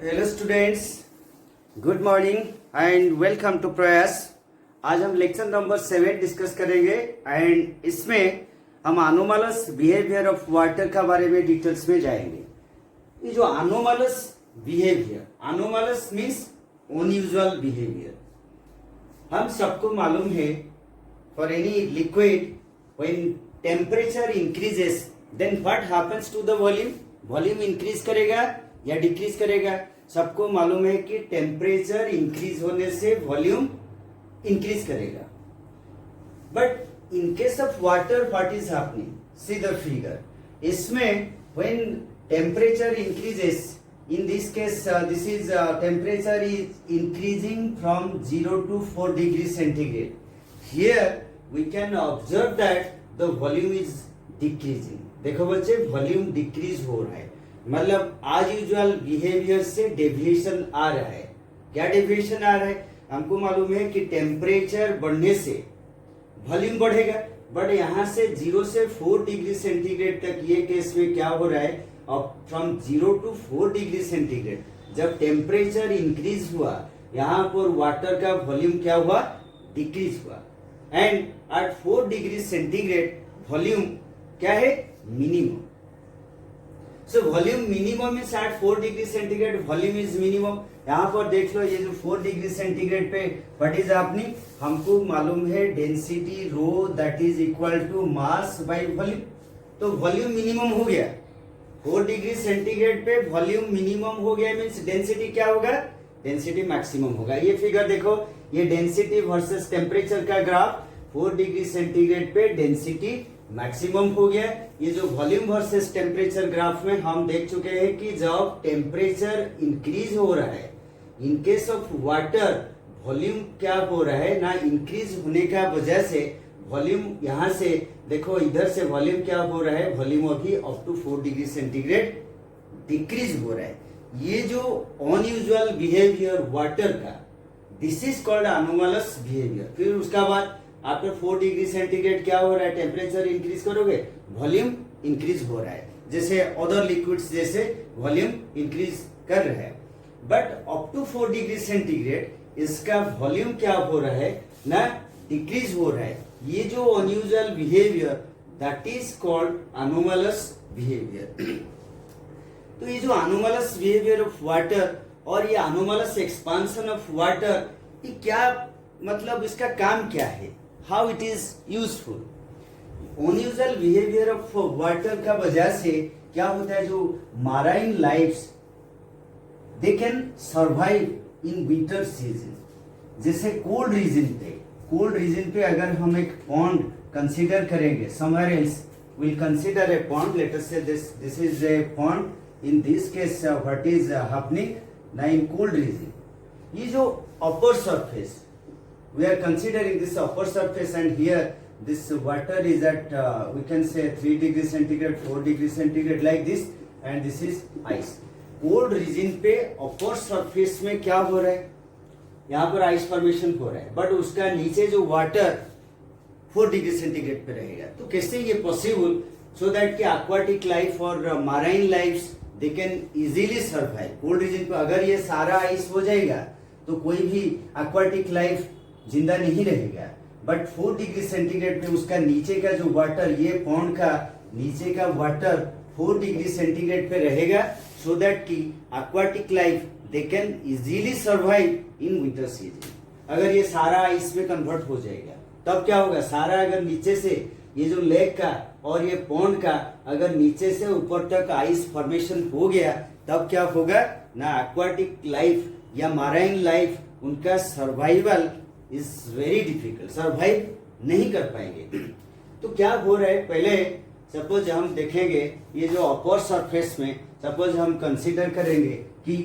Hello students, good morning and welcome to Prayas. आज हम lecture number 7 discuss करेंगे and इसमें हम अनोमलस बिहेवियर ऑफ वाटर का बारे में डिटेल्स में जाएंगे। ये जो anomalous behaviour, anomalous means unusual behaviour. हम सबको मालूम है for any liquid when temperature increases then what happens to the volume. Volume increase करेगा या डिक्रीज करेगा। सबको मालूम है कि टेम्परेचर इंक्रीज होने से वॉल्यूम इंक्रीज करेगा। But in case of water what is happening, see the figure. इसमें when temperature increases, in this case this is temperature is increasing from 0 to 4 degrees centigrade. Here we can observe that the volume is decreasing. देखो बच्चे, volume decrease हो रहा है, मतलब आज usual behaviour से deviation आ रहा है। क्या डेविएशन आ रहा है? हमको मालूम है कि टेम्परेचर बढ़ने से वॉल्यूम बढ़ेगा, बट यहाँ से 0 से 4 डिग्री सेंटीग्रेड तक ये केस में क्या हो रहा है, फ्रॉम 0 टू 4 डिग्री सेंटीग्रेड जब टेम्परेचर इंक्रीज हुआ, यहाँ पर वाटर का वॉल्यूम क्या हुआ, डिक्रीज हुआ। And at 4 degree centigrade volume क्या है, minimum. So volume minimum means at 4 degree centigrade volume is minimum. यहाँ पर देख लो, ये जो 4 डिग्री सेंटीग्रेड पे व्हाट इज हैपनिंग, हमको मालूम है density rho that is equal to mass by volume. तो वॉल्यूम मिनिमम हो गया 4 डिग्री सेंटीग्रेड पे, वॉल्यूम मिनिमम हो गया मींस डेंसिटी क्या होगा, डेंसिटी मैक्सिमम होगा। ये फिगर देखो, ये डेंसिटी वर्सेस टेम्परेचर का ग्राफ। 4 डिग्री सेंटीग्रेड पे डेंसिटी मैक्सिमम हो गया। ये जो वॉल्यूम वर्सेस टेम्परेचर ग्राफ में हम देख चुके हैं कि जब टेम्परेचर इंक्रीज हो रहा है, इन केस ऑफ वाटर वॉल्यूम क्या हो रहा है ना, इंक्रीज होने का वजह से वॉल्यूम यहाँ से देखो, इधर से वॉल्यूम क्या हो रहा है, वॉल्यूम अभी up to 4 degree centigrade decrease हो रहा है। ये जो अनयूजुअल बिहेवियर वाटर का, this is called anomalous behaviour. फिर उसका बाद आफ्टर 4 डिग्री सेंटीग्रेड क्या हो रहा है, टेम्परेचर इंक्रीज करोगे, वॉल्यूम इंक्रीज हो रहा है, जैसे अदर लिक्विड्स जैसे वॉल्यूम इंक्रीज कर रहे हैं। But up to 4 degree centigrade इसका वॉल्यूम क्या हो रहा है ना, डिक्रीज हो रहा है। ये जो unusual behaviour that is called anomalous behaviour. तो ये जो अनोमलस बिहेवियर ऑफ वाटर और ये अनोमलस एक्सपांशन ऑफ वाटर, ये क्या मतलब, इसका काम क्या है, how it is useful. Unusual behaviour of water का वजह से क्या होता है, जो marine lifes they can survive in winter season. जैसे कोल्ड रीजन पे अगर हम एक पॉन्ड कंसीडर करेंगे, somewhere else will consider a pond, let us say this is a pond. In this case what is happening ना, in cold region, ये जो upper surface, we are considering this upper surface, and here this water is at we can say 3 degree centigrade, 4 degree centigrade like this, and this is ice. Cold region पे upper surface में क्या हो रहा है, यहाँ पर ice formation हो रहा है, बट उसका नीचे जो वाटर 4 डिग्री सेंटीग्रेड पे रहेगा। तो कैसे ये पॉसिबल, सो दैट कि एक्वाटिक लाइफ और marine lifes they can easily survive cold region पे। अगर ये सारा आइस हो जाएगा तो कोई भी एक्वाटिक लाइफ जिंदा नहीं रहेगा। बट 4 डिग्री सेंटीग्रेड पे उसका नीचे का जो वाटर, ये पॉन्ड का नीचे का वाटर 4 डिग्री सेंटीग्रेड पे रहेगा, सो दैट कि aquatic life they can easily survive in winter season. अगर ये सारा आइस में कन्वर्ट हो जाएगा तब क्या होगा, सारा अगर नीचे से ये जो लेक का और ये पॉन्ड का अगर नीचे से ऊपर तक आइस फॉर्मेशन हो गया, तब क्या होगा ना, एक्वाटिक लाइफ या माराइन लाइफ, उनका survival is very difficult, survive नहीं कर पाएंगे। तो क्या हो रहा है, पहले सपोज हम देखेंगे ये जो अपर सरफेस में, सपोज हम कंसीडर करेंगे कि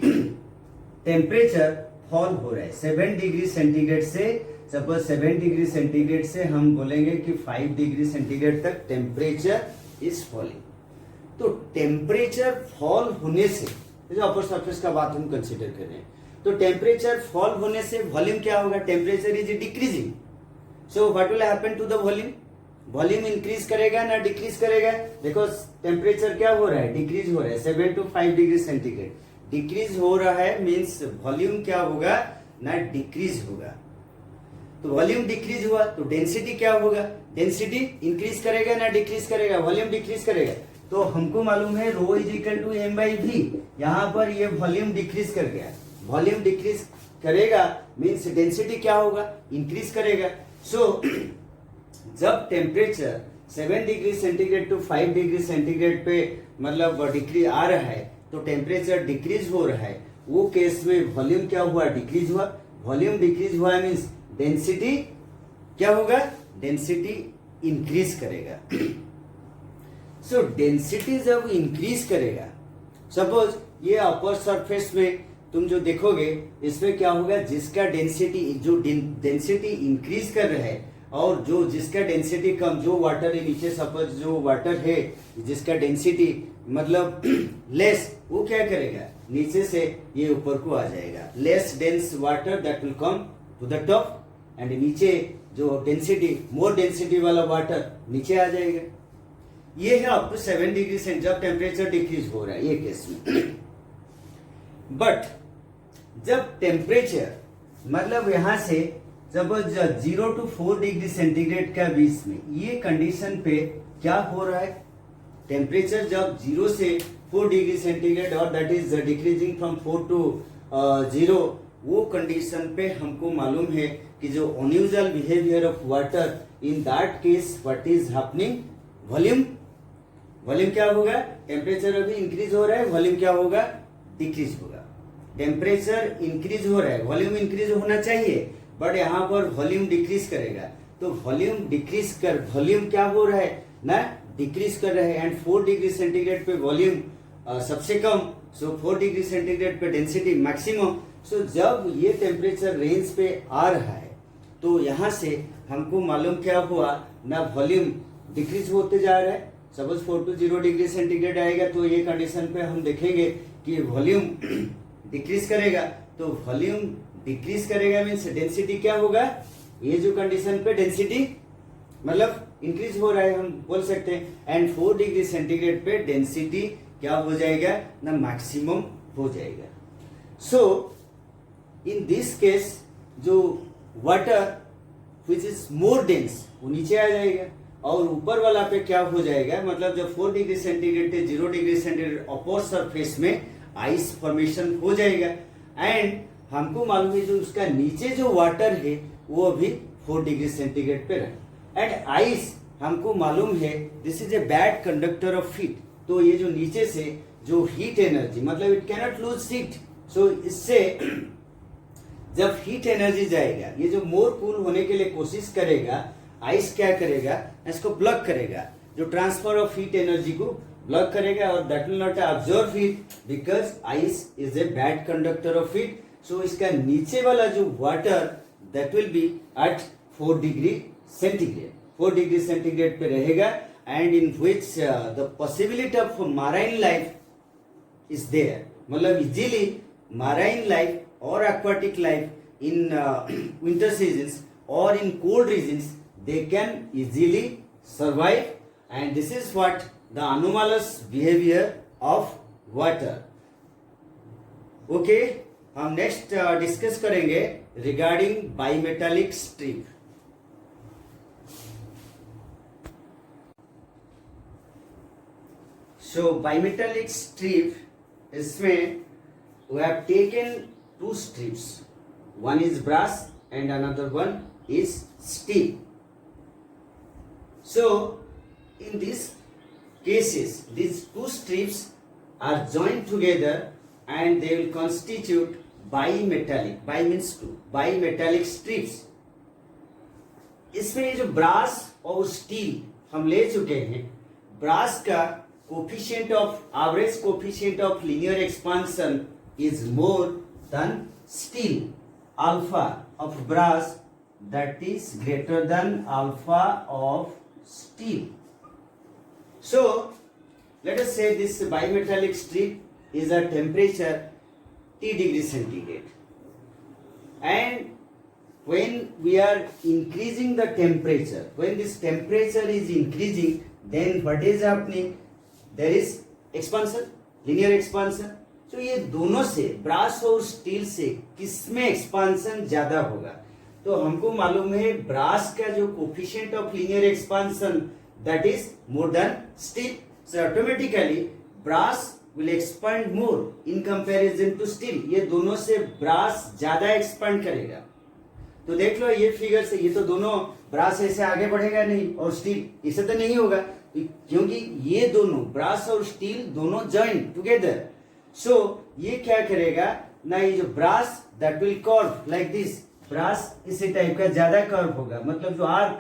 टेम्परेचर फॉल हो रहा है 7 डिग्री सेंटीग्रेड से, सपोज 7 डिग्री सेंटीग्रेड से हम बोलेंगे कि 5 डिग्री सेंटीग्रेड तक टेम्परेचर इज फॉलिंग। तो टेम्परेचर फॉल होने से, जो अपर सरफेस का बात हम कंसीडर कर रहे हैं, तो टेम्परेचर फॉल होने से वॉल्यूम क्या होगा, temperature is decreasing, so what will happen to the volume, volume increase करेगा ना डिक्रीज करेगा। देखो टेम्परेचर क्या हो रहा है, डिक्रीज हो रहा है 7 to 5 डिग्री सेंटीग्रेड। डिक्रीज हो रहा है मीन्स वॉल्यूम क्या होगा ना डिक्रीज होगा। तो वॉल्यूम डिक्रीज हुआ तो डेंसिटी क्या होगा, डेंसिटी इंक्रीज करेगा ना डिक्रीज करेगा, वॉल्यूम डिक्रीज करेगा। तो हमको मालूम है rho is equal to m by v, यहाँ पर ये वॉल्यूम डिक्रीज कर गया, वॉल्यूम डिक्रीज करेगा मीन्स डेंसिटी क्या होगा इंक्रीज करेगा। सो जब temperature 7 degree centigrade to 5 degree centigrade पे मतलब डिक्रीज आ रहा है तो टेम्परेचर डिक्रीज हो रहा है, वो केस में वॉल्यूम क्या हुआ डिक्रीज हुआ, वॉल्यूम डिक्रीज हुआ मीन्स डेंसिटी क्या होगा, डेंसिटी इंक्रीज करेगा। सो डेंसिटी जब इंक्रीज करेगा, सपोज ये अपर सरफेस में तुम जो देखोगे इसमें क्या होगा, जिसका डेंसिटी जो डेंसिटी इंक्रीज कर रहा है और जो जिसका डेंसिटी कम, जो वाटर है नीचे सपोज जो वाटर है जिसका डेंसिटी मतलब लेस, वो क्या करेगा नीचे से ये ऊपर को आ जाएगा, less dense water that will come to the top and नीचे जो डेंसिटी मोर डेंसिटी वाला वाटर नीचे आ जाएगा। ये है अप टू 7 डिग्री सेंटीग्रेड जब टेम्परेचर डिक्रीज हो रहा है ये केस में। बट जब टेम्परेचर मतलब यहां से जब 0 to 4 डिग्री सेंटीग्रेड का बीच में ये कंडीशन पे क्या हो रहा है, टेम्परेचर जब 0 से 4 डिग्री सेंटीग्रेड और that is decreasing from 4 to 0, वो कंडीशन पे हमको मालूम है कि जो unusual behaviour of water in that case what is happening, volume क्या होगा, टेम्परेचर अभी इंक्रीज हो रहा है, वॉल्यूम क्या होगा डिक्रीज होगा। टेम्परेचर इंक्रीज हो रहा है, वॉल्यूम इंक्रीज होना चाहिए बट यहाँ पर वॉल्यूम डिक्रीज करेगा, तो वॉल्यूम डिक्रीज कर वॉल्यूम क्या हो रहा है ना डिक्रीज कर रहा है एंड 4 डिग्री सेंटीग्रेड पे वॉल्यूम सबसे कम, सो 4 डिग्री सेंटीग्रेड पे डेंसिटी मैक्सिमम। सो जब ये टेम्परेचर रेंज पे आ रहा है तो यहाँ से हमको मालूम क्या हुआ ना, वॉल्यूम डिक्रीज होते जा रहा है। सपोज 4 to 0 डिग्री सेंटीग्रेड आएगा तो ये कंडीशन पे हम देखेंगे कि वॉल्यूम डिक्रीज करेगा, तो वॉल्यूम डिक्रीज करेगा मीन्स डेंसिटी क्या होगा, ये जो कंडीशन पे डेंसिटी मतलब इंक्रीज हो रहा है हम बोल सकते हैं एंड 4 डिग्री सेंटीग्रेड पे डेंसिटी क्या हो जाएगा ना मैक्सिमम हो जाएगा। सो इन दिस केस जो water which is more dense वो नीचे आ जाएगा और ऊपर वाला पे क्या हो जाएगा, मतलब जब 4 डिग्री सेंटीग्रेड से 0 डिग्री सेंटीग्रेड अपर सरफेस में आइस फॉर्मेशन हो जाएगा एंड हमको मालूम है जो उसका नीचे जो वाटर है वो अभी 4 डिग्री सेंटीग्रेड पे रहे एंड आइस हमको मालूम है this is a bad conductor of heat, तो ये जो नीचे से जो हीट एनर्जी मतलब इट कैनॉट लूज हीट, सो इससे जब हीट एनर्जी जाएगा ये जो मोर कूल होने के लिए कोशिश करेगा, आइस क्या करेगा इसको ब्लॉक करेगा, जो ट्रांसफर ऑफ हीट एनर्जी को ब्लॉक करेगा और that will not absorb heat because ice is a bad conductor of heat. So इसका नीचे वाला जो water that will be at 4 degree centigrade, 4 degree centigrade पे रहेगा and in which the possibility of marine life is there, मतलब easily marine life और aquatic life in winter seasons or in cold regions they can easily survive and this is what the anomalous behavior of water. Okay, हम next discuss करेंगे regarding bimetallic strip. So bimetallic strip, इसमें we have taken 2 strips, one is brass and another one is steel. So in these cases these 2 strips are joined together and they will constitute bimetallic, bi means 2, bimetallic strips. इसमें ये जो brass और steel हम ले चुके हैं, brass का coefficient of average coefficient of linear expansion is more than steel. Alpha of brass that is greater than alpha of steel. So let us say this bimetallic strip is a temperature T degree centigrade and when we are increasing the temperature, when this temperature is increasing, then what is happening, there is expansion, linear expansion. तो ये दोनों से, brass और steel से, किसमें expansion ज्यादा होगा? तो हमको मालूम है ब्रास का जो coefficient of linear expansion that is more than steel, so automatically brass will expand more in comparison to steel. ये दोनों से ब्रास ज्यादा एक्सपांड करेगा। तो देख लो ये फिगर से, ये तो दोनों ब्रास ऐसे आगे बढ़ेगा नहीं और स्टील इसे तो नहीं होगा, क्योंकि ये दोनों ब्रास और स्टील दोनों जॉइन टुगेदर। सो ये क्या करेगा ना, ये जो brass that will curve like this, brass इसी टाइप का ज्यादा कर्व होगा, मतलब जो arc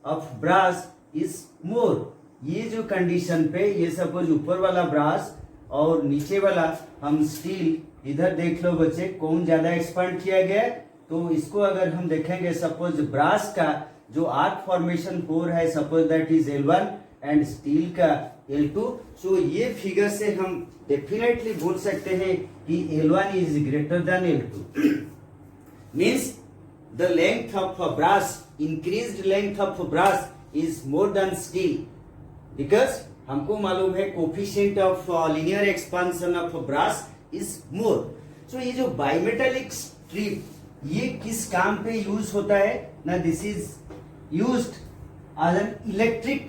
of brass is more. ये जो कंडीशन पे, ये सपोज ऊपर वाला ब्रास और नीचे वाला हम स्टील, इधर देख लो बच्चे कौन ज्यादा एक्सपांड किया गया। तो इसको अगर हम देखेंगे, सपोज ब्रास का जो आर्क फॉर्मेशन हो रहा है, suppose that is L1 and steel का L2। सो ये फिगर से हम डेफिनेटली बोल सकते हैं कि L1 is greater than L2 means the length of brass, increased length of brass is more than steel, because हमको मालूम है coefficient of linear expansion of brass is more. So ये जो बाइमेटालिक स्ट्रिप, ये किस काम पे यूज होता है ना, this is used as an electric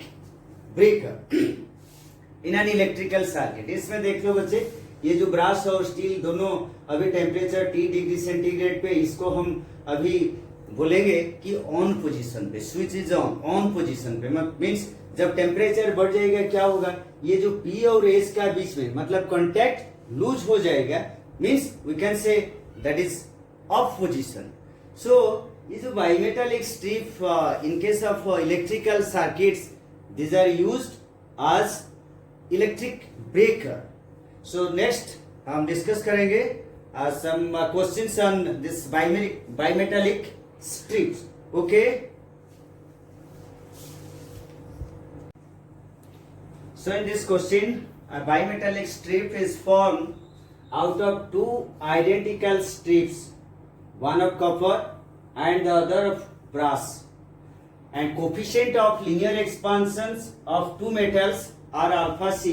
breaker in an electrical circuit. इसमें देख लो बच्चे, ये जो ब्रास और स्टील दोनों अभी टेम्परेचर T डिग्री सेंटीग्रेड पे, इसको हम अभी बोलेंगे कि ऑन पोजीशन पे, स्विच इज ऑन पोजीशन पे, मीन्स जब टेम्परेचर बढ़ जाएगा क्या होगा, ये जो P और S का बीच में मतलब कांटेक्ट लूज हो जाएगा, means we can say that is off position. So ये जो bimetallic strip in case of electrical circuits, these are used as electric breaker. So next हम डिस्कस करेंगे some questions on this bimetallic strips. Okay. So in this question, a bimetallic strip is formed out of two identical strips, one of copper and the other of brass. And coefficient of linear expansions of two metals are alpha C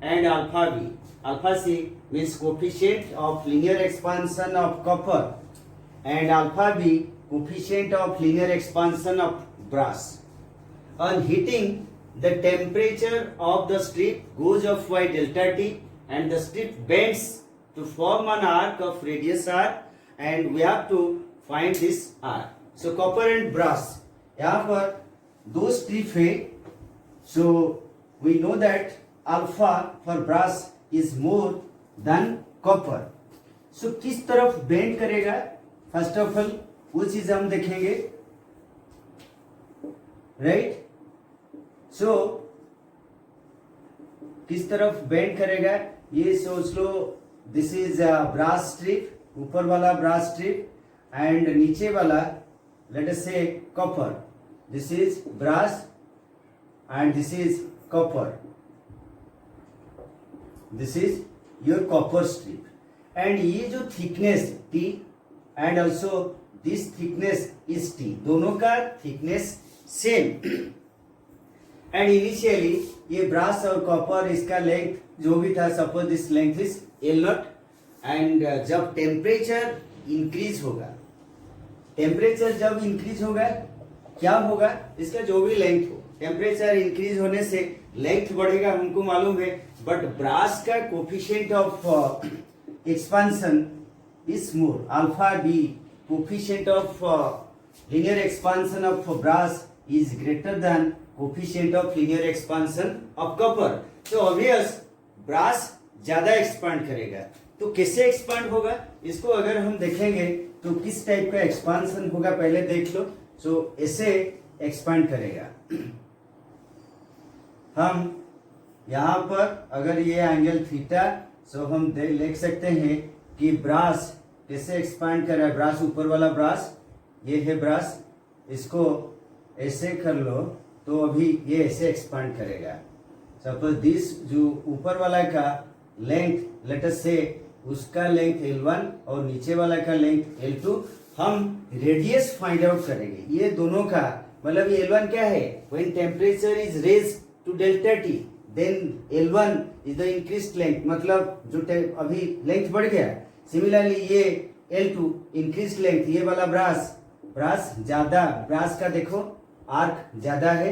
and alpha B. Alpha C means coefficient of linear expansion of copper, and alpha B coefficient of linear expansion of brass. On heating, the temperature of the strip goes up by delta T and the strip bends to form an arc of radius R, and we have to find this R. So copper and brass, यहाँ पर दो strip है। So we know that alpha for brass is more than copper. So किस तरफ bend करेगा, first of all वो चीज हम देखेंगे, राइट। सो किस तरफ बेंड करेगा ये सोच लो, दिस इज ब्रास स्ट्रिप, ऊपर वाला ब्रास स्ट्रिप एंड नीचे वाला लेट अस से copper. This is brass and this is copper. This is your copper strip. And ये जो thickness T and also this thickness is T, दोनों का thickness same. And initially ये brass और copper, इसका length जो भी था, suppose this length is L0, and जब temperature increase होगा, temperature जब increase होगा क्या होगा, इसका जो भी लेंथ हो, टेम्परेचर इंक्रीज होने से लेंथ बढ़ेगा, हमको मालूम है। बट ब्रास का coefficient of expansion is more, alpha B coefficient of linear expansion of brass is greater than coefficient of linear expansion of copper. तो ऑब्वियस ब्रास ज्यादा एक्सपांड करेगा। तो कैसे एक्सपांड होगा, इसको अगर हम देखेंगे तो किस टाइप का एक्सपांशन होगा पहले देख लो। सो ऐसे एक्सपांड करेगा। हम यहां पर अगर ये एंगल थीटा, सो हम लिख सकते हैं कि ब्रास कैसे एक्सपांड कर रहा है। ब्रास, ऊपर वाला ब्रास, ये है ब्रास, इसको ऐसे कर लो तो अभी ये ऐसे एक्सपांड करेगा। सपोज दिस जो ऊपर वाला का लेंथ लेट अस से उसका लेंथ L1 और नीचे वाला का लेंथ L2, हम रेडियस फाइंड आउट करेंगे। ये दोनों का मतलब ये L1 क्या है, when temperature is raise to delta T, then L1 is the increase length, मतलब जो अभी लेंथ बढ़ गया। सिमिलरली ये L2 इंक्रीज लेंथ, ये वाला ब्रास ज्यादा, ब्रास का देखो आर्क ज्यादा है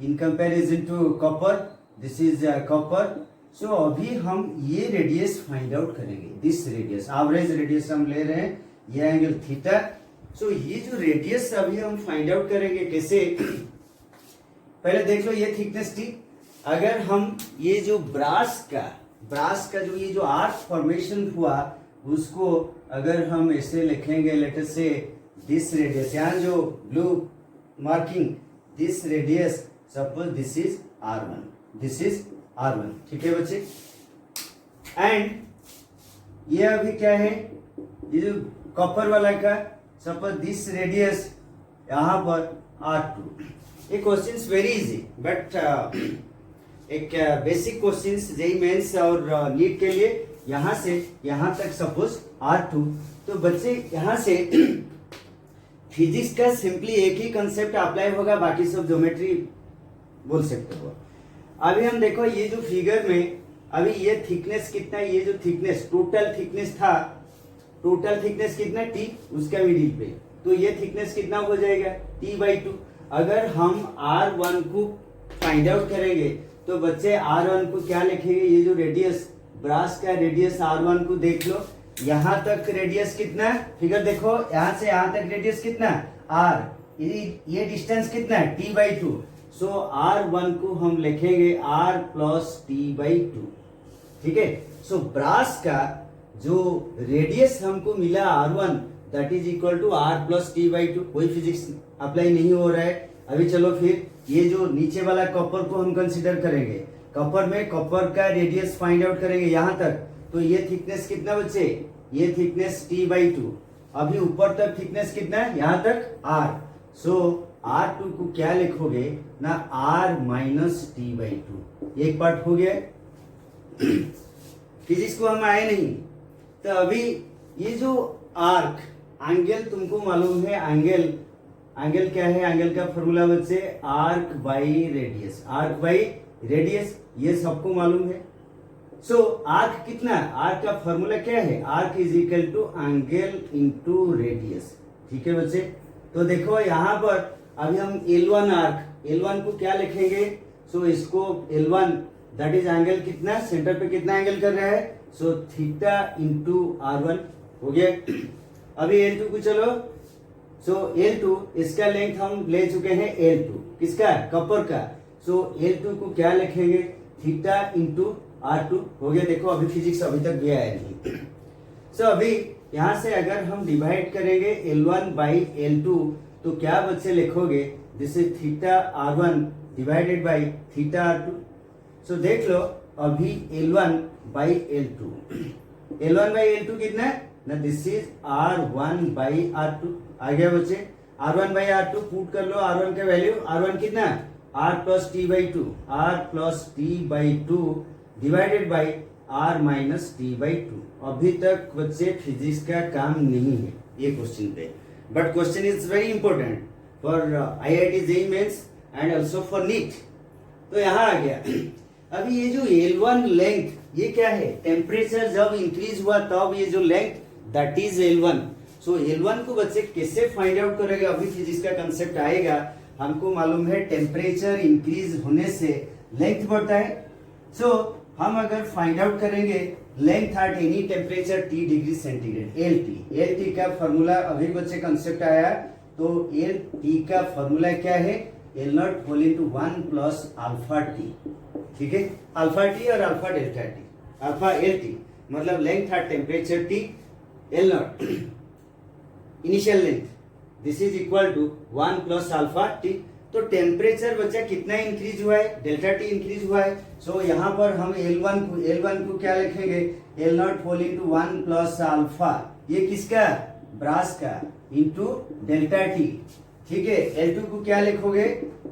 in comparison to copper, this is copper. So अभी हम ये रेडियस फाइंड आउट करेंगे, दिस रेडियस, एवरेज रेडियस हम ले रहे हैं, ये एंगल थीटा। सो ये जो रेडियस अभी हम फाइंड आउट करेंगे कैसे, पहले देख लो ये थिकनेस थी। अगर हम ये जो ब्रास का जो ये जो आर्क फॉर्मेशन हुआ उसको अगर हम ऐसे लिखेंगे, लेटर से दिस रेडियस, यहाँ जो blue marking this radius, suppose this is R1, this is R1, ठीक है बच्चे। एंड ये अभी क्या है, ये जो कॉपर वाला का, सपोज दिस रेडियस यहाँ पर R2। ये क्वेश्चंस वेरी इजी, बट एक बेसिक क्वेश्चंस जेई मेंस और नीट के लिए, यहाँ से यहाँ तक सपोज R2, तो बच्चे यहाँ से फिजिक्स का सिंपली एक ही कंसेप्ट अप्लाई होगा, बाकी सब ज्योमेट्री बोल सकते हो। अभी हम देखो ये जो फिगर में अभी ये थिकनेस कितना है, ये जो थिकनेस टोटल थिकनेस था, टोटल थिकनेस कितना T, उसका मिडिल पे, तो ये थिकनेस कितना हो जाएगा T/2। अगर हम R1 को फाइंड आउट करेंगे तो बच्चे R1 को क्या लिखेंगे, ये जो रेडियस, ब्रास का रेडियस R1 को देख लो, यहाँ तक रेडियस कितना, फिगर देखो, यहाँ से यहाँ तक रेडियस कितना R, ये डिस्टेंस कितना है T/2। सो R1 को हम लिखेंगे R प्लस T/2, ठीक है। सो ब्रास का जो रेडियस हमको मिला R1, that is equal to R plus T/2। कोई फिजिक्स अप्लाई नहीं हो रहा है अभी। चलो फिर ये जो नीचे वाला कॉपर को हम कंसीडर करेंगे, कॉपर में कॉपर का रेडियस फाइंड आउट करेंगे यहाँ तक, तो ये थिकनेस कितना बच्चे, ये थिकनेस T/2। अभी ऊपर तक थिकनेस कितना है, यहाँ तक R। सो R2 को क्या लिखोगे ना, R माइनस T/2। एक पार्ट हो गया। फिजिक्स को हम आए नहीं, तो अभी ये जो आर्क एंगल तुमको मालूम है, एंगल क्या है, एंगल का फॉर्मूला बच्चे arc by radius, arc by radius, ये सबको मालूम है। सो आर्क कितना, आर्क का फॉर्मूला क्या है, arc is equal to angle into radius, ठीक है बच्चे। तो देखो यहाँ पर अभी हम L1 आर्क, L1 को क्या लिखेंगे, सो इसको L1 दैट इज एंगल कितना, सेंटर पे कितना एंगल कर रहा है, सो थीटा इंटू R1 हो गया। अभी L2 को चलो, सो L2 इसका लेंथ हम ले चुके हैं L2, किसका, कॉपर का। सो L2 को क्या लिखेंगे, थीटा इंटू R2 हो गया। देखो अभी फिजिक्स अभी तक भी आया नहीं। सो अभी यहाँ से अगर हम डिवाइड करेंगे L1 बाई L2, तो क्या बच्चे लिखोगे, this is theta R1 divided by theta R2। सो देख लो अभी L1 by L2, L1 by L2 कितना है ना, this is R1 by R2। आ गया बच्चे, R1 बाई R2 पुट कर लो, R1 का वैल्यू, R1 कितना, R plus T/2, R plus T/2 divided by R minus T/2। अभी तक बच्चे फिजिक्स का काम नहीं है ये क्वेश्चन पे, but question is very important for IIT JEE mains and also for NEET. तो यहाँ आ गया। अभी ये जो L1 लेंथ, ये क्या है, टेम्परेचर जब इंक्रीज हुआ तब ये जो length, that is L1। So L1 को बच्चे कैसे फाइंड आउट करेंगे, अभी फिजिक्स का कंसेप्ट आएगा। हमको मालूम है टेम्परेचर इंक्रीज होने से लेंथ बढ़ता है। सो हम अगर फाइंड आउट करेंगे length at any temperature T degree centigrade, LT का फॉर्मूला अभी बच्चे कंसेप्ट आया, तो LT का फॉर्मूला क्या है, L0 whole into 1 plus alpha T, ठीक है। अल्फा T और alpha delta T, alpha LT मतलब length at temperature T, L0 initial length, this is equal to 1 plus alpha T। तो टेम्परेचर बच्चा कितना इंक्रीज हुआ है, डेल्टा T इंक्रीज हुआ है। सो यहाँ पर हम L1 को क्या लिखेंगे, L0 whole into 1 plus alpha, ये किसका, ब्रास का, इंटू डेल्टा T, ठीक है। L2 को क्या लिखोगे,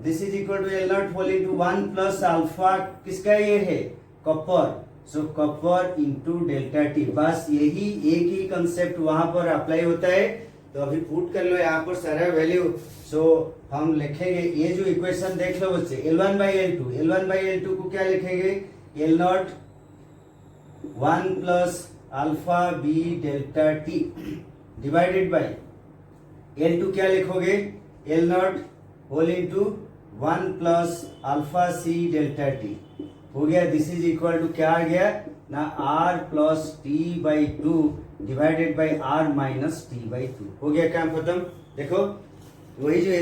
this is equal to L0 whole into 1 plus alpha, किसका ये है, copper. So copper into delta T, बस यही एक ही कंसेप्ट वहां पर अप्लाई होता है। तो अभी पुट कर लो यहाँ पर सारा वैल्यू। सो हम लिखेंगे ये जो इक्वेशन देख लो बच्चे, L1/L2 को क्या लिखेंगे, L0 1 plus alpha B delta T divided by L2 क्या लिखोगे, L0 whole into 1 plus alpha C delta T हो गया। दिस इज इक्वल टू क्या आ गया ना, R plus T by two divided by R minus T by two. हो गया काम खत्म। देखो वही जो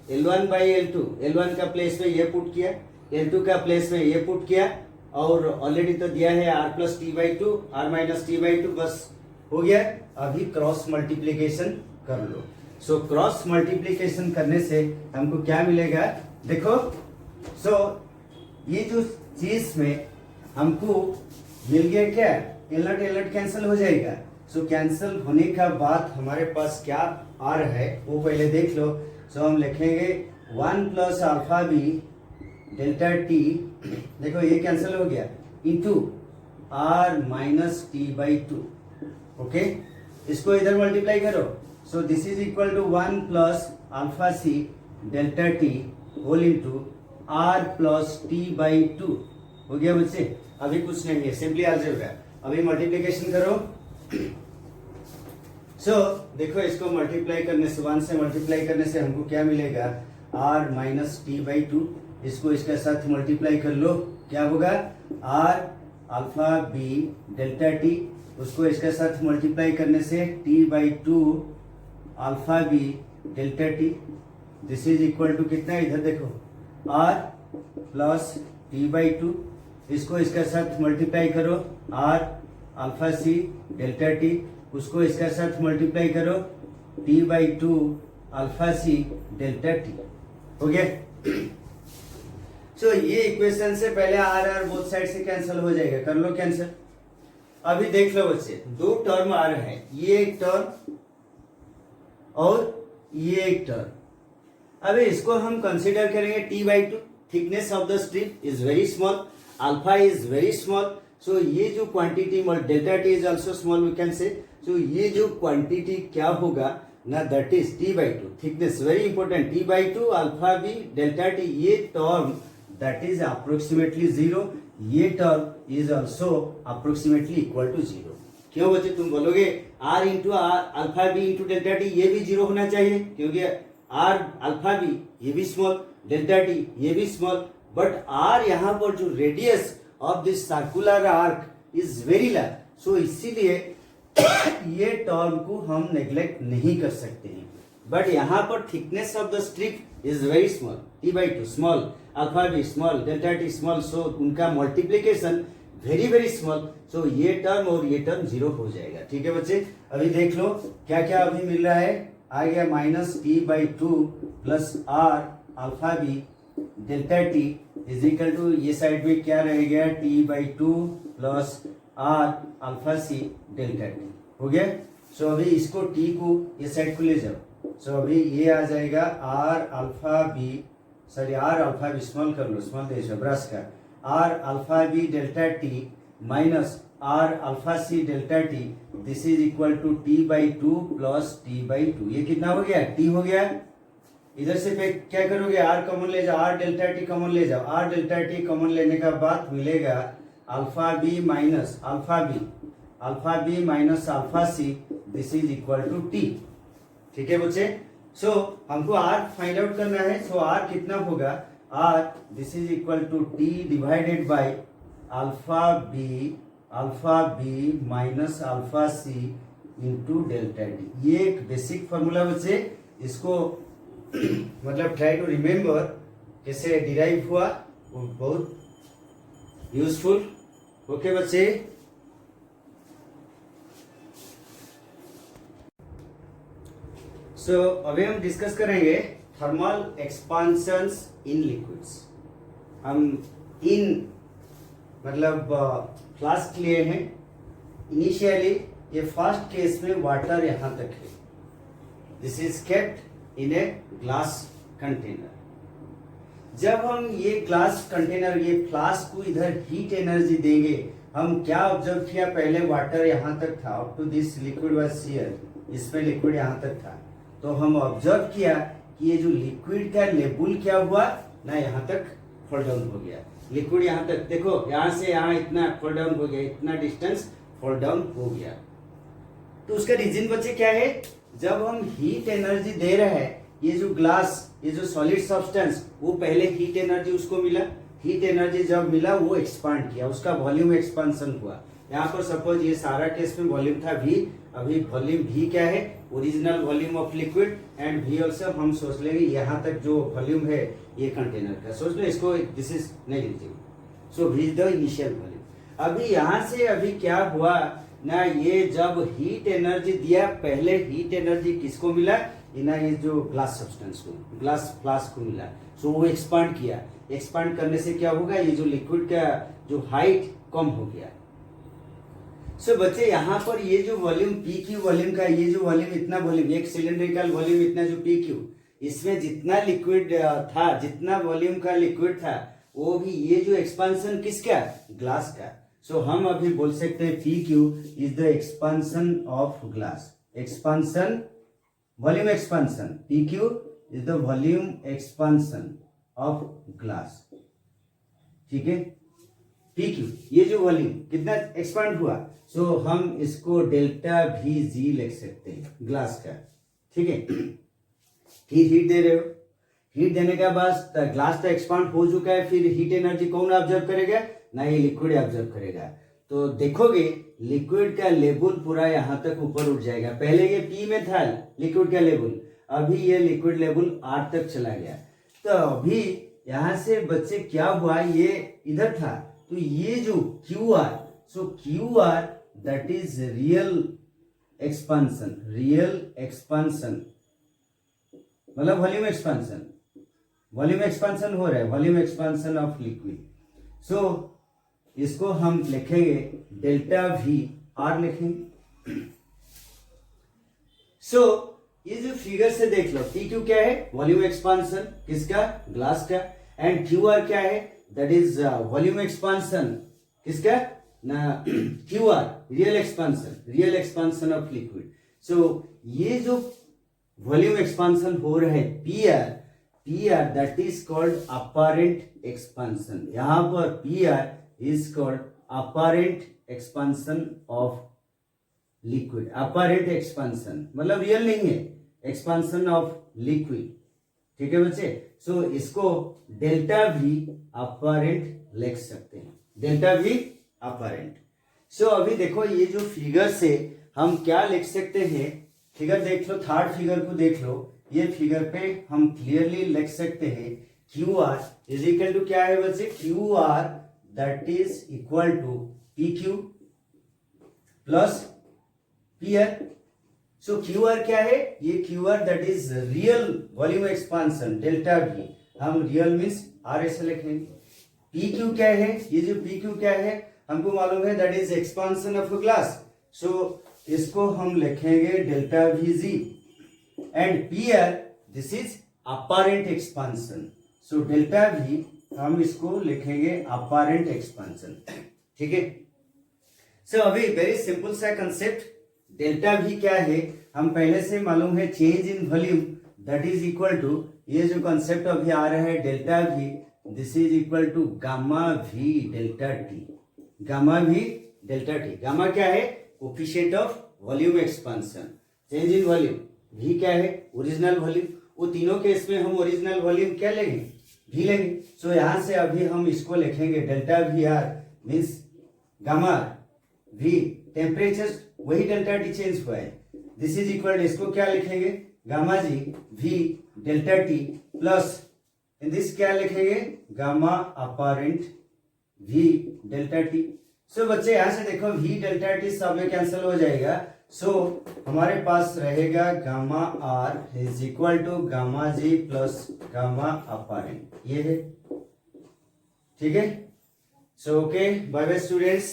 L1/L2, L1 का प्लेस में ये पुट किया, L2 का प्लेस में ये पुट किया, और ऑलरेडी तो दिया है R plus T by to, R minus T by to, बस हो गया। अभी क्रॉस मल्टीप्लीकेशन कर लो। सो क्रॉस मल्टीप्लीकेशन करने से हमको क्या मिलेगा, देखो। सो ये जो चीज में हमको मिल गया क्या, L0 कैंसिल हो जाएगा। सो कैंसिल होने का बाद हमारे पास क्या आ रहा है वो पहले देख लो। सो हम लिखेंगे 1 plus alpha B delta T, देखो ये कैंसिल हो गया, into R minus T by two. Okay, इसको इधर मल्टीप्लाई करो। So this is equal to 1 plus alpha C delta T whole into R plus T by two. हो गया बच्चे, अभी कुछ नहीं है, सिंपली अलजेब्रा। अभी मल्टीप्लीकेशन करो। सो देखो इसको मल्टीप्लाई करने से, 1 से मल्टीप्लाई करने से हमको क्या मिलेगा, R minus T by two. इसको इसके साथ मल्टीप्लाई कर लो, क्या होगा, R alpha B delta T, उसको इसके साथ मल्टीप्लाई करने से T by two alpha B delta T. This is equal to कितना, इधर देखो, R plus T by two, इसको इसके साथ मल्टीप्लाई करो, R alpha C delta T, उसको इसके साथ मल्टीप्लाई करो, T by two alpha C delta T. हो गया। सो ये इक्वेशन से पहले R बोथ साइड से कैंसिल हो जाएगा, कर लो कैंसिल। अभी देख लो बच्चे, दो टर्म आ रहे हैं, ये एक टर्म और ये एक टर्म। अभी इसको हम कंसीडर करेंगे T/2। Thickness of the strip is very small, alpha is very small. So ये जो quantity delta T is also small, we can say. So ये जो क्वांटिटी क्या होगा ना, that is T/2। Thickness very important, T/2 alpha B delta T. ये term that is approximately zero, ये term is also approximately equal to zero. क्यों बच्चे, तुम बोलोगे R into alpha B into delta T, ये भी जीरो होना चाहिए, क्योंकि R अल्फा बी ये भी स्मॉल, डेल्टा टी ये भी स्मॉल, बट R यहाँ पर जो radius of this circular arc is very large. So इसीलिए ये टर्म को हम नेग्लेक्ट नहीं कर सकते हैं। बट यहाँ पर thickness of the strip is very small, T/2 small, alpha B small, delta T small, so उनका multiplication very very small. So ये टर्म और ये टर्म जीरो हो जाएगा। ठीक है बच्चे, अभी देख लो क्या क्या अभी मिल रहा है। आ गया minus T/2 plus R alpha B delta T is equal to, ये साइड में क्या रह गया, T/2 plus R alpha C delta T. हो गया। सो अभी इसको T को ये साइड को ले जाओ। सो अभी ये आ जाएगा R alpha B, sorry R alpha B small कर लो, स्मॉल दे ब्रश का, R alpha B delta T minus R alpha C delta T. This is equal to T/2 plus T/2। ये कितना हो गया, T हो गया। इधर से पे क्या करोगे, R कॉमन ले जाओ, R डेल्टा टी कॉमन ले जाओ, R डेल्टा टी कॉमन लेने का बाद मिलेगा alpha B minus alpha B minus alpha C. This is equal to T। ठीक है बच्चे। सो हमको R फाइंड आउट करना है। सो R कितना होगा, R this is equal to T divided by alpha B minus alpha C into delta T. ये एक बेसिक फॉर्मूला बच्चे, इसको मतलब ट्राई टू रिमेम्बर कैसे डिराइव हुआ, वो बहुत यूजफुल। ओके बच्चे। सो अभी हम डिस्कस करेंगे थर्मल एक्सपांशंस इन लिक्विड्स। हम इन मतलब फ्लास्क लिए हैं। इनिशियली ये फर्स्ट केस में वाटर यहां तक है। This is kept in a glass container. जब हम ये ग्लास कंटेनर, ये फ्लास्क को इधर हीट एनर्जी देंगे, हम क्या ऑब्जर्व किया, पहले वाटर यहां तक था, up to this liquid was here, इसमें लिक्विड यहाँ तक था, तो हम ऑब्जर्व किया कि ये जो लिक्विड का लेवल क्या हुआ ना, यहाँ तक फॉल डाउन हो गया। लिक्विड यहाँ तक देखो, यहाँ से यहाँ इतना फॉल डाउन हो गया, इतना डिस्टेंस फॉल डाउन हो गया। तो उसका रीजन बच्चे क्या है, जब हम हीट एनर्जी दे रहे हैं, ये जो ग्लास, ये जो सॉलिड सब्सटेंस, वो पहले हीट एनर्जी उसको मिला, हीट एनर्जी जब मिला वो एक्सपांड किया, उसका वॉल्यूम एक्सपांशन हुआ। यहाँ पर सपोज ये सारा केस में वॉल्यूम था V, अभी वॉल्यूम V क्या है, original volume of liquid, and V also हम सोच लेंगे यहाँ तक जो वॉल्यूम है ये कंटेनर का, सोच लो इसको, this is negligible, so V is the initial volume. अभी यहाँ से अभी क्या हुआ ना, ये जब हीट एनर्जी दिया, पहले हीट एनर्जी किसको मिला ना, ये जो ग्लास सब्सटेंस को, ग्लास फ्लास्क को मिला, सो वो एक्सपांड किया। एक्सपांड करने से क्या होगा, ये जो लिक्विड का जो हाइट कम हो गया। सो बच्चे यहाँ पर ये जो वॉल्यूम पी क्यू वॉल्यूम का, ये जो वॉल्यूम इतना वॉल्यूम, एक सिलेंड्रिकल वॉल्यूम इतना जो पी क्यू, इसमें जितना लिक्विड था, जितना वॉल्यूम का लिक्विड था, वो भी ये जो एक्सपांशन किसका, ग्लास का। सो हम अभी बोल सकते हैं P Q is the expansion of glass, expansion, volume expansion, P Q is the volume expansion of glass, ठीक है। पी क्यू ये जो वॉल्यूम कितना एक्सपांड हुआ, सो हम इसको डेल्टा वी जी लिख सकते हैं ग्लास का, ठीक है। फिर हीट दे रहे हो, हीट देने के बाद ग्लास तो एक्सपांड हो चुका है, फिर हीट एनर्जी कौन ऑब्जर्व करेगा ना, ये लिक्विड ऑब्जर्व करेगा। तो देखोगे लिक्विड का लेवल पूरा यहाँ तक ऊपर उठ जाएगा। पहले ये पी में था लिक्विड का लेवल, अभी ये लिक्विड लेवल आर तक चला गया। तो अभी यहाँ से बच्चे क्या हुआ, ये इधर था, तो ये जो Q R, so Q R that is real expansion, real expansion मतलब वॉल्यूम एक्सपांशन, वॉल्यूम एक्सपांशन हो रहा है, वॉल्यूम एक्सपांशन ऑफ लिक्विड। सो इसको हम लिखेंगे डेल्टा वी आर लिखेंगे। सो ये जो फिगर से देख लो, पी क्यू क्या है, वॉल्यूम एक्सपांशन किसका, ग्लास का, एंड क्यू आर क्या है, दैट इज वॉल्यूम एक्सपांशन किसका ना, Q R real expansion, real expansion of liquid. So ये जो वॉल्यूम एक्सपांशन हो रहा है P R that is called apparent expansion. यहां पर P R is called apparent expansion of liquid, apparent expansion मतलब रियल नहीं है, एक्सपांशन ऑफ लिक्विड, ठीक है बच्चे। सो इसको डेल्टा वी अपैरेंट लिख सकते हैं, डेल्टा वी अपैरेंट। सो अभी देखो ये जो फिगर से हम क्या लिख सकते हैं, फिगर देख लो, थर्ड फिगर को देख लो, ये फिगर पे हम क्लियरली लिख सकते हैं Q R is equal to क्या है बच्चे, Q R that is equal to P Q plus P R. So Q R क्या है, ये Q R that is real volume expansion delta V, हम रियल मीन्स आर ऐसे लिखेंगे। P Q क्या है, ये जो पी क्यू क्या है हमको मालूम है, that is expansion of glass. So इसको हम लिखेंगे delta V G, and P R this is apparent expansion. So delta V हम इसको लिखेंगे अपैरेंट एक्सपांशन, ठीक है। सो अभी वेरी सिंपल सा कंसेप्ट, डेल्टा वी क्या है हम पहले से मालूम है, change in volume that is equal to, ये जो कंसेप्ट अभी आ रहा है delta V this is equal to gamma V delta T, gamma V delta T. Gamma क्या है, coefficient of volume expansion, change in volume, V क्या है ओरिजिनल वॉल्यूम। वो तीनों केस में हम ओरिजिनल वॉल्यूम क्या लेंगे, वी लेंगे। सो यहां से अभी हम इसको लिखेंगे delta V R means gamma V, temperature वही डेल्टा टी चेंज हुआ है, दिस इज इक्वल, इसको क्या लिखेंगे gamma G V delta T plus in this क्या लिखेंगे gamma apparent V delta T. So बच्चे यहां से देखो वी डेल्टा टी सब में कैंसिल हो जाएगा। सो हमारे पास रहेगा gamma R is equal to gamma G plus gamma apparent, ये है, ठीक है। So okay, bye bye students.